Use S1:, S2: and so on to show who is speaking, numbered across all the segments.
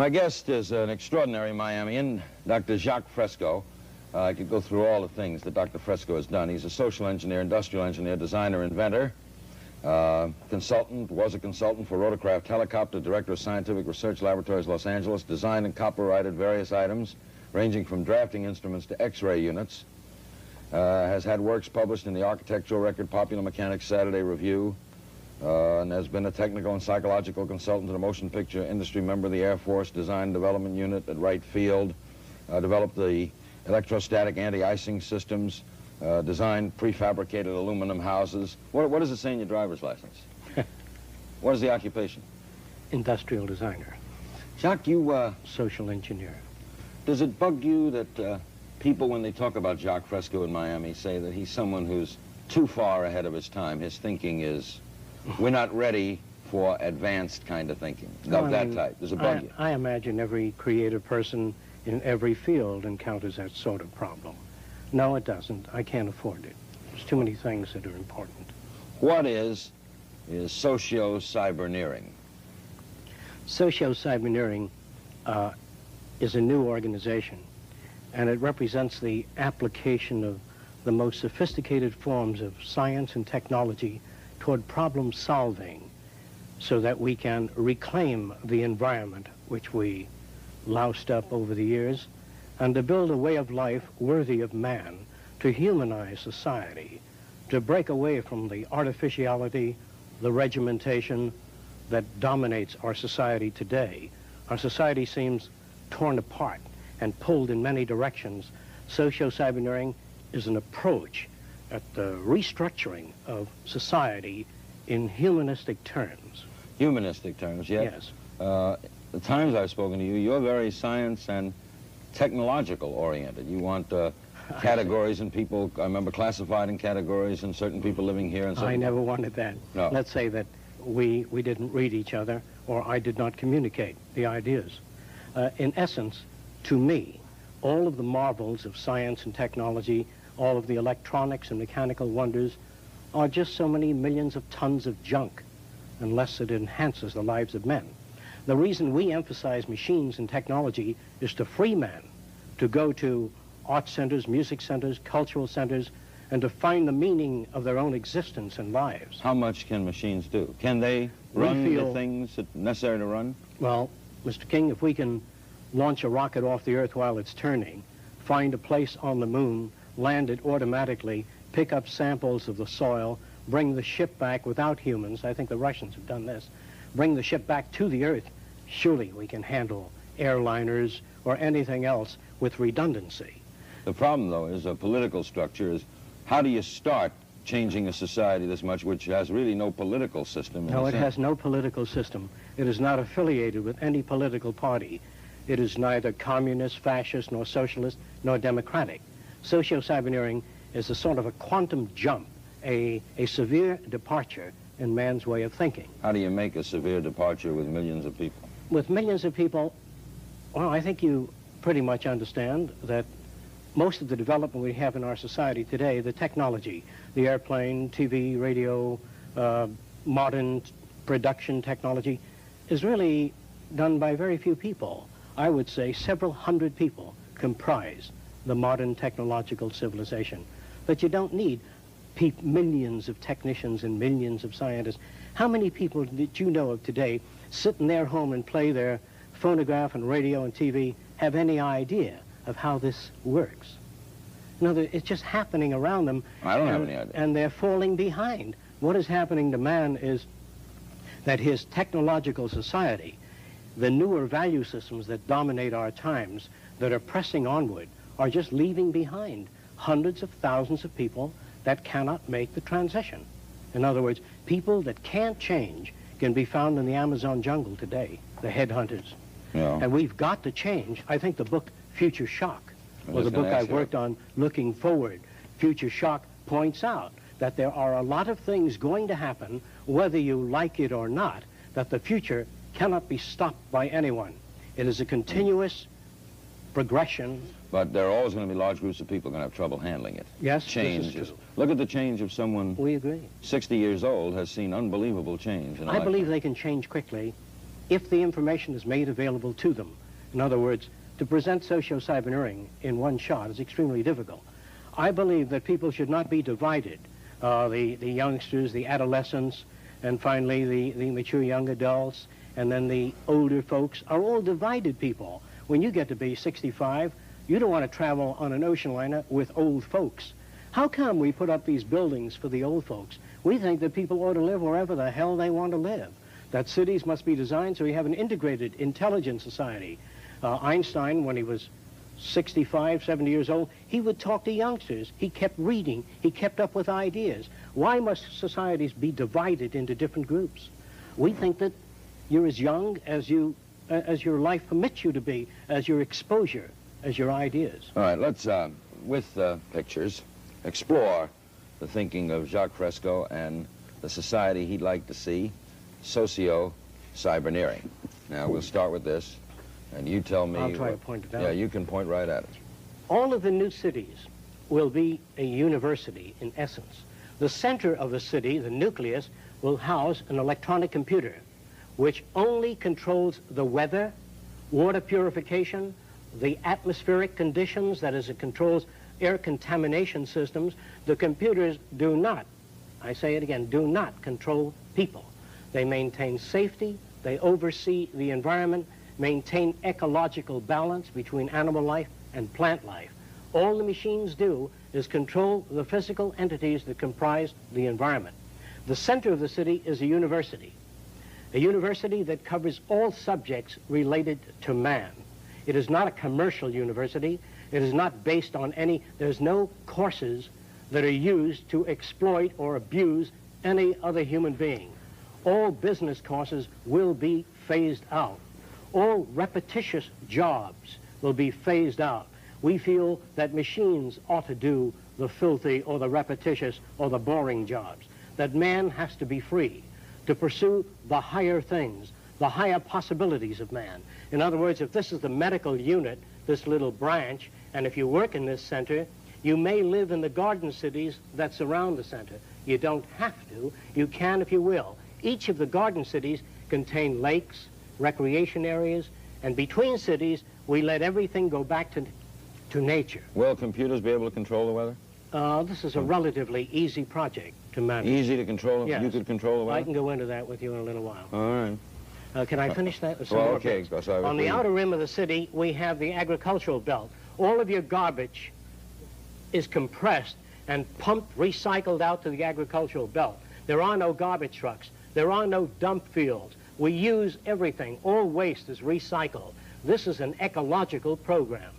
S1: My guest is an extraordinary Miamian, Dr. Jacques Fresco. I could go through all the things that Dr. Fresco has done. He's a social engineer, industrial engineer, designer, inventor, consultant, was a consultant for Rotorcraft Helicopter, director of Scientific Research Laboratories, Los Angeles, designed and copyrighted various items, ranging from drafting instruments to X-ray units. Has had works published in the Architectural Record, Popular Mechanics, Saturday Review, and has been a technical and psychological consultant to the motion picture industry, member of the Air Force Design and Development Unit at Wright Field, developed the electrostatic anti-icing systems, designed prefabricated aluminum houses. What does it say in your driver's license? What is the occupation?
S2: Industrial designer.
S1: Jacques, you...
S2: Social engineer.
S1: Does it bug you that people, when they talk about Jacques Fresco in Miami, say that he's someone who's too far ahead of his time? His thinking is, we're not ready for advanced kind of thinking, of that type. Does it bug you?
S2: I imagine every creative person in every field encounters that sort of problem. No, it doesn't. I can't afford it. There's too many things that are important.
S1: What is socio-cyberneering?
S2: Socio-cyberneering is a new organization, and it represents the application of the most sophisticated forms of science and technology toward problem solving so that we can reclaim the environment which we loused up over the years, and to build a way of life worthy of man, to humanize society, to break away from the artificiality, the regimentation that dominates our society today. Our society seems torn apart and pulled in many directions. Socio-cyberneering is an approach at the restructuring of society in humanistic terms.
S1: Humanistic terms, yes. The times I've spoken to you, you're very science and technological oriented. You want categories and people, I remember, classified in categories and certain people living here and certain...
S2: I never wanted that.
S1: No.
S2: Let's say that we didn't read each other, or I did not communicate the ideas. In essence, to me, all of the marvels of science and technology, all of the electronics and mechanical wonders are just so many millions of tons of junk unless it enhances the lives of men. The reason we emphasize machines and technology is to free men to go to art centers, music centers, cultural centers, and to find the meaning of their own existence and lives.
S1: How much can machines do? Can they run the things that are necessary to run?
S2: Well, Mr. King, if we can launch a rocket off the Earth while it's turning, find a place on the moon, land it automatically, pick up samples of the soil, bring the ship back without humans, I think the Russians have done this, bring the ship back to the Earth, surely we can handle airliners or anything else with redundancy.
S1: The problem, though, is a political structure. Is how do you start changing a society this much, which has really no political system?
S2: No, it has no political system. It is not affiliated with any political party. It is neither communist, fascist, nor socialist, nor democratic. Socio-cyberneering is a sort of a quantum jump, a severe departure in man's way of thinking.
S1: How do you make a severe departure with millions of people?
S2: With millions of people, well, I think you pretty much understand that most of the development we have in our society today, the technology, the airplane, TV, radio, modern production technology, is really done by very few people. I would say several hundred people comprise the modern technological civilization. But you don't need millions of technicians and millions of scientists. How many people that you know of today sit in their home and play their phonograph and radio and TV have any idea of how this works? No, it's just happening around them.
S1: I don't have any idea.
S2: And they're falling behind. What is happening to man is that his technological society, the newer value systems that dominate our times, that are pressing onward, are just leaving behind hundreds of thousands of people that cannot make the transition. In other words, people that can't change can be found in the Amazon jungle today, the headhunters.
S1: Yeah.
S2: And we've got to change. I think the book Future Shock, or the book I worked on, Looking Forward, Future Shock points out that there are a lot of things going to happen, whether you like it or not, that the future cannot be stopped by anyone. It is a continuous progression.
S1: But there are always going to be large groups of people going to have trouble handling it.
S2: Yes,
S1: change.
S2: this is true.
S1: Look at the change of someone.
S2: We agree.
S1: 60 years old has seen unbelievable change.
S2: I believe they can change quickly if the information is made available to them. In other words, to present socio-cyberneering in one shot is extremely difficult. I believe that people should not be divided. The youngsters, the adolescents, and finally the mature young adults, and then the older folks are all divided people. When you get to be 65, you don't want to travel on an ocean liner with old folks. How come we put up these buildings for the old folks? We think that people ought to live wherever the hell they want to live, that cities must be designed so we have an integrated, intelligent society. Einstein, when he was 65, 70 years old, he would talk to youngsters. He kept reading. He kept up with ideas. Why must societies be divided into different groups? We think that you're as young as your life permits you to be, as your exposure, as your ideas.
S1: All right, let's, with pictures, explore the thinking of Jacques Fresco and the society he'd like to see, socio-cyberneering. Now, we'll start with this, and you tell me...
S2: I'll try to point it out.
S1: Yeah, you can point right at it.
S2: All of the new cities will be a university, in essence. The center of the city, the nucleus, will house an electronic computer, which only controls the weather, water purification, the atmospheric conditions, that is, it controls air contamination systems. The computers do not, I say it again, do not control people. They maintain safety, they oversee the environment, maintain ecological balance between animal life and plant life. All the machines do is control the physical entities that comprise the environment. The center of the city is a university that covers all subjects related to man. It is not a commercial university. It is not based on there's no courses that are used to exploit or abuse any other human being. All business courses will be phased out. All repetitious jobs will be phased out. We feel that machines ought to do the filthy or the repetitious or the boring jobs, that man has to be free to pursue the higher things, the higher possibilities of man. In other words, if this is the medical unit, this little branch, and if you work in this center, you may live in the garden cities that surround the center. You don't have to. You can if you will. Each of the garden cities contain lakes, recreation areas, and between cities, we let everything go back to nature.
S1: Will computers be able to control the weather?
S2: This is a relatively easy project to manage.
S1: Easy to control?
S2: Yes.
S1: You could control the weather?
S2: I can go into that with you in a little while.
S1: All right.
S2: Can I finish that?
S1: Well, okay. Sorry,
S2: on the outer rim of the city, we have the agricultural belt. All of your garbage is compressed and pumped, recycled out to the agricultural belt. There are no garbage trucks. There are no dump fields. We use everything. All waste is recycled. This is an ecological program.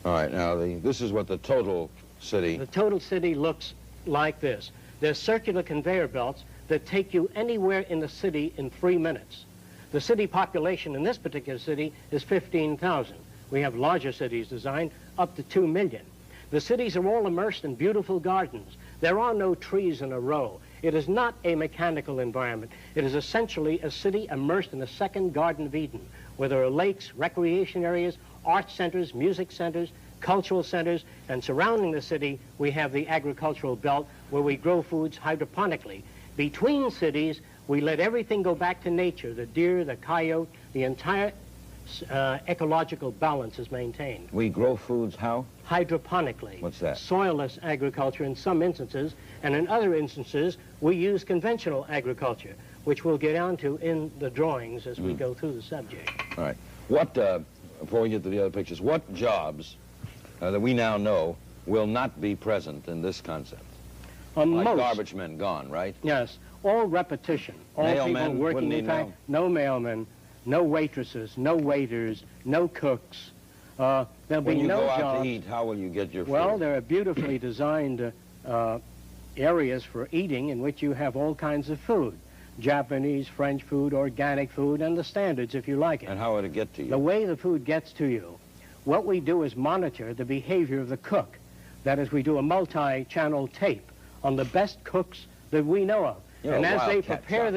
S1: All right. Now, this is what the total city...
S2: The total city looks like this. There's circular conveyor belts that take you anywhere in the city in 3 minutes. The city population in this particular city is 15,000. We have larger cities designed up to 2 million. The cities are all immersed in beautiful gardens. There are no trees in a row. It is not a mechanical environment. It is essentially a city immersed in the second Garden of Eden, where there are lakes, recreation areas, art centers, music centers, cultural centers, and surrounding the city, we have the agricultural belt where we grow foods hydroponically. Between cities, we let everything go back to nature. The deer, the coyote, the entire ecological balance is maintained.
S1: We grow foods how?
S2: Hydroponically.
S1: What's that?
S2: Soilless agriculture in some instances, and in other instances, we use conventional agriculture, which we'll get onto in the drawings as we go through the subject.
S1: All right. What, before we get to the other pictures, what jobs that we now know will not be present in this concept? Like garbage men gone, right?
S2: Yes. All repetition. All
S1: Mailmen,
S2: people working
S1: wouldn't
S2: in fact, no mailmen, no waitresses, no waiters, no cooks. There'll
S1: When
S2: be
S1: you
S2: no
S1: go out
S2: jobs.
S1: to eat, how will you get your food?
S2: Well, there are beautifully designed areas for eating in which you have all kinds of food. Japanese, French food, organic food, and the standards if you like it.
S1: And how will it get to you?
S2: The way the food gets to you, what we do is monitor the behavior of the cook. That is, we do a multi-channel tape on the best cooks that we know of.
S1: You're
S2: and
S1: a
S2: as they
S1: wildcat,
S2: prepare
S1: Chuck.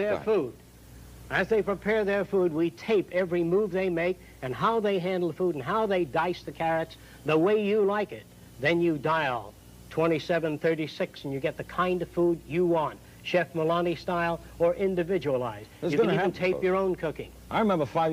S2: their food, we tape every move they make and how they handle the food and how they dice the carrots the way you like it. Then you dial 2736 and you get the kind of food you want. Chef Milani style, or individualized.
S1: It's
S2: You can
S1: gonna
S2: even
S1: happen,
S2: tape
S1: folks.
S2: your own cooking.
S1: I remember 5